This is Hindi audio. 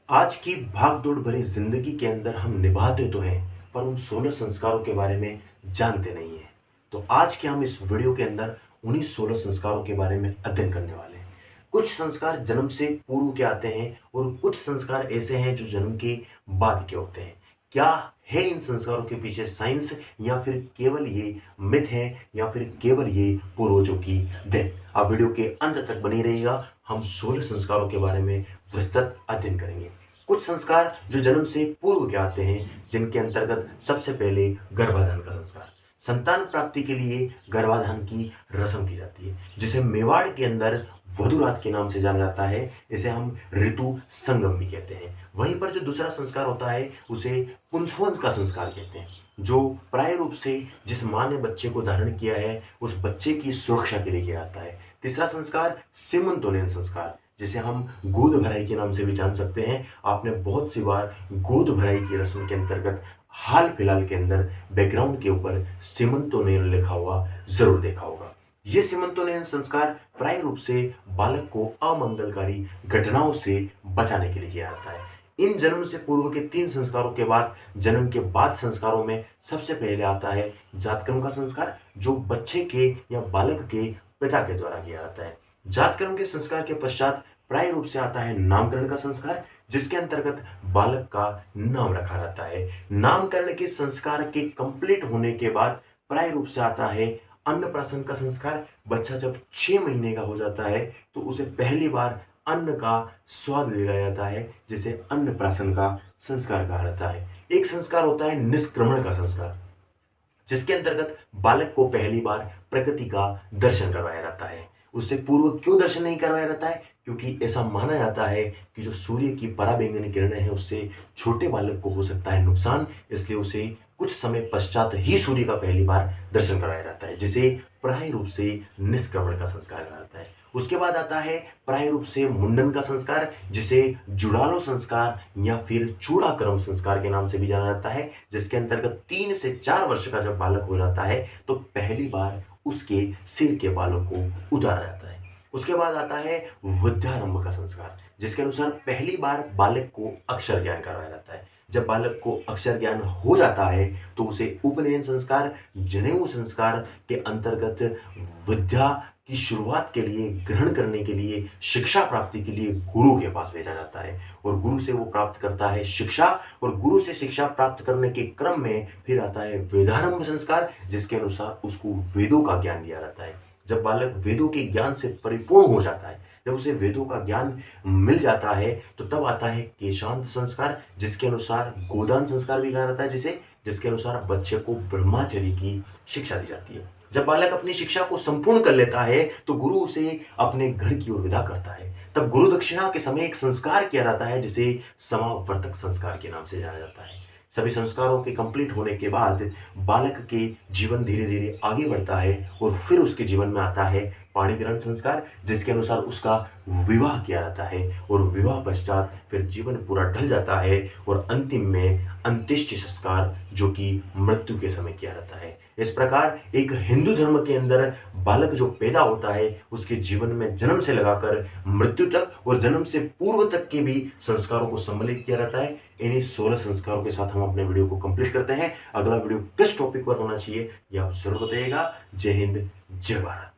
आज की भाग-दौड़ भरी ज़िंदगी के अंदर हम निभाते तो हैं, पर उन 16 संस्कारों के बारे में जानते नहीं हैं। तो आज के हम इस वीडियो के अंदर उन्हीं 16 संस्कारों के बारे में अध्ययन करने वाले हैं। कुछ संस्कार जन्म से पूर्व के आते हैं और कुछ संस्कार ऐसे हैं जो जन्म के बाद के होते हैं। क्या है इन संस्कारों के पीछे साइंस या फिर केवल ये मिथ है या फिर केवल ये पूर्वजों की देन? आप वीडियो के अंत तक बने रहिएगा। हम 16 संस्कारों के बारे में विस्तृत अध्ययन करेंगे। कुछ संस्कार जो जन्म से पूर्व के आते हैं, जिनके अंतर्गत सबसे पहले गर्भाधान का संस्कार। संतान प्राप्ति के लिए गर्भाधान की रस्म की जाती है, जिसे मेवाड़ के अंदर वधुरात के नाम से जाना जाता है। इसे हम ऋतु संगम भी कहते हैं। वहीं पर जो दूसरा संस्कार होता है उसे पुंसवंश का संस्कार कहते हैं, जो प्राय रूप से जिस माँ ने बच्चे को धारण किया है उस बच्चे की सुरक्षा के लिए किया जाता है। तीसरा संस्कार सीमंतोनयन संस्कार, जिसे हम गोद भराई के नाम से भी जान सकते हैं। आपने बहुत सी बार गोद भराई की रस्म के अंतर्गत हाल फिलहाल के अंदर बैकग्राउंड के ऊपर सीमंतोनयन लिखा हुआ जरूर देखा होगा। ये सीमंतोनयन संस्कार प्राय रूप से बालक को अमंगलकारी घटनाओं से बचाने के लिए किया जाता है। इन जन्म से पूर्व के 3 संस्कारों के बाद जन्म के बाद संस्कारों में सबसे पहले आता है जातकर्म का संस्कार, जो बच्चे के या बालक के पिता के द्वारा किया जाता है। जातकर्म के संस्कार के पश्चात प्राय रूप से आता है नामकरण का संस्कार, जिसके अंतर्गत बालक का नाम रखा जाता है। नामकरण के संस्कार के कंप्लीट होने के बाद प्राय रूप से आता है अन्नप्राशन का संस्कार। बच्चा जब 6 महीने का हो जाता है तो उसे पहली बार अन्न का स्वाद दिलाया जाता है, जिसे अन्नप्राशन का संस्कार कहा जाता है। एक संस्कार होता है निष्क्रमण का संस्कार, जिसके अंतर्गत बालक को पहली बार प्रकृति का दर्शन करवाया जाता है। उससे पूर्व क्यों दर्शन नहीं करवाया जाता है? क्योंकि ऐसा माना जाता है कि जो सूर्य की पराबैंगनी किरणें हैं उससे छोटे बालक को हो सकता है नुकसान, इसलिए उसे कुछ समय पश्चात ही सूर्य का पहली बार दर्शन कराया जाता है, जिसे प्राय रूप से निष्क्रमण का संस्कार कहा जाता है। उसके बाद आता है प्राय रूप से मुंडन का संस्कार, जिसे जुड़ालो संस्कार या फिर चूड़ाक्रम संस्कार के नाम से भी जाना जाता है, जिसके अंतर्गत 3 से 4 वर्ष का जब बालक हो जाता है तो पहली बार उसके सिर के बालों को उतारा जाता है। उसके बाद आता है विद्यारंभ का संस्कार, जिसके अनुसार पहली बार बालक को अक्षर ज्ञान कराया जाता है। जब बालक को अक्षर ज्ञान हो जाता है तो उसे उपनयन संस्कार, जनेऊ संस्कार के अंतर्गत विद्या की शुरुआत के लिए, ग्रहण करने के लिए, शिक्षा प्राप्ति के लिए गुरु के पास भेजा जाता है और गुरु से वो प्राप्त करता है शिक्षा। और गुरु से शिक्षा प्राप्त करने के क्रम में फिर आता है वेदारंभ संस्कार, जिसके अनुसार उसको वेदों का ज्ञान दिया जाता है। जब बालक वेदों के ज्ञान से परिपूर्ण हो जाता है, जब उसे वेदों का ज्ञान मिल जाता है तो तब आता है केशांत संस्कार, जिसके अनुसार गोदान संस्कार भी कहा जाता है, जिसके अनुसार बच्चे को ब्रह्मचर्य की शिक्षा दी जाती है। जब बालक अपनी शिक्षा को संपूर्ण कर लेता है तो गुरु उसे अपने घर की ओर विदा करता है। तब गुरु दक्षिणा के समय एक संस्कार किया जाता है, जिसे समावर्तक संस्कार के नाम से जाना जाता है। सभी संस्कारों के कंप्लीट होने के बाद बालक के जीवन धीरे धीरे आगे बढ़ता है और फिर उसके जीवन में आता है पाणिग्रहण संस्कार, जिसके अनुसार उसका विवाह किया जाता है और विवाह पश्चात फिर जीवन पूरा ढल जाता है और अंतिम में अंत्येष्टि संस्कार, जो कि मृत्यु के समय किया जाता है। इस प्रकार एक हिंदू धर्म के अंदर बालक जो पैदा होता है उसके जीवन में जन्म से लगाकर मृत्यु तक और जन्म से पूर्व तक के भी संस्कारों को सम्मिलित किया जाता है। इन्हीं 16 संस्कारों के साथ हम अपने वीडियो को कंप्लीट करते हैं। अगला वीडियो किस टॉपिक पर होना चाहिए ये आप जरूर बताइएगा। जय हिंद, जय भारत।